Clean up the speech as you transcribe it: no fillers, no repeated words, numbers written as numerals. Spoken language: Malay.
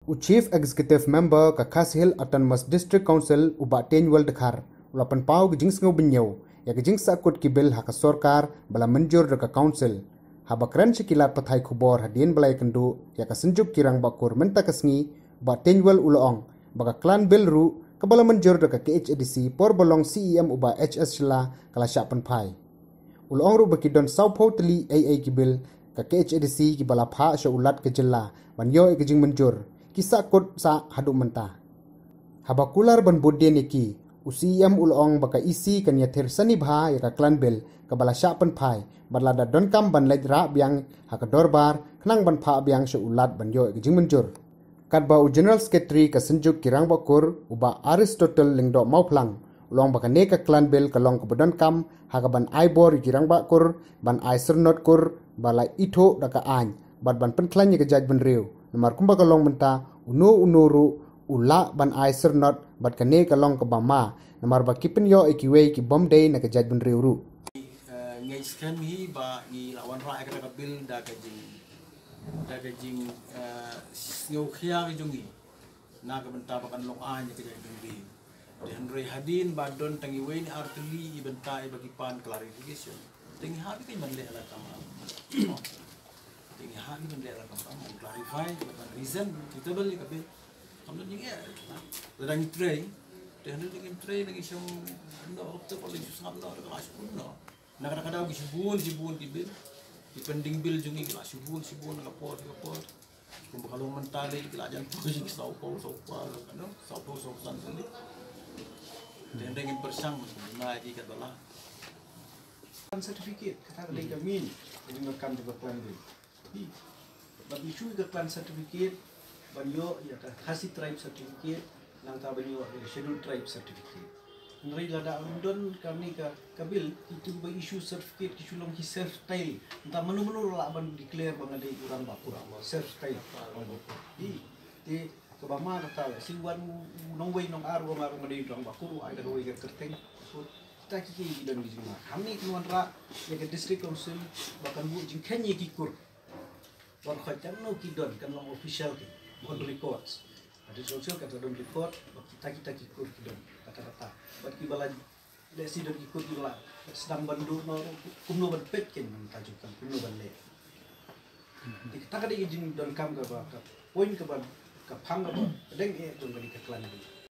Chief Executive Member ka Khas Hill Autonomous District Council uba tenwal dekhar ulapan pau ke jings ngau benyau ya ke jings sakut kibil hak sorkar bala menjur ka council habakran sekilat pathai khubor hadien balai kendu ya ka senjuk kirang bakur menta kesngi uba tenwal uloong baka klan bil ru ka bala menjur ka KHADC por bolong CEM uba HS shla kala syapan pai uloong ru bakidon saupau teli AA kibil ka KHADC ki bala pha sya ulat ke jella banyo ke jing menjur kisah kot sa hadu mentah. Habakular ban bodde neki UCM ulong baka isi kan yathir sani bha ya ka klan bel ka bala syapan pai badlada don kam ban lejra biang ha ka dorbar khnang ban pha biang se ulat ban yo jing menjur. Kadba General Secretary ka senjuk kirang bakur uba Aristotle lingdo mauplang ulong baka ne ka klan bel ka long ka bodon kam ha ka ban aibor kirang bakur ban aiser not kur bala itho daka an bad ban pen klan ya ka jaj ban riu namar kumba kalong menta unuru ula ban aiser not bat kane kalong ke bama namar ba kipen yo ikiwe ki bom day na kajad bun riuru ngai skan hi ba ni lawan ra ka bil da ka jing ngau khia ki jungi na ka benta ba kan long an ya ka jad bun ri dan roi hadin ba don tangi we ni artili benta bagi pan clarification tingi ha ki man le ala kama tingi ha ni man le ala kama clarify the reason suitable ni kabe kamno ni ya dan tray dan ni tray lagi siyang no to pala susah no ka asupun no nakakadaw gi sibun tibil dipending bil jungi kila sibun ngapor kung bakalong mentali kila jan pusing saupo ano saupo san sali dan dengan bersang na ji katala certificate kata lagi kami dengan kam juga plan bil bagi isu ke plan certificate banyo ya khasi tribe certificate nang ta banyo schedule tribe certificate nari lada undon kami ka kabil itu bagi isu certificate isu long ki self style ta manu la ban declare bang ada urang bakura self style di ke bama kata siwan nong wei nong aru maru ngade urang bakuru ai da wei kerteng ta ki dan di sini kami kenuan ra ya ke district council bahkan bu jingkan ye kikur wan khajan no kidon kan long official ki on records ada sosial kata don record kita kikur kidon kata-kata bagi bala desi don kikur bala sedang bandu no kumno ban pet ken tajukan kumno ban le kita kada izin don kam ka ba ka poin ka ban ka phang ka ba deng e don ka klan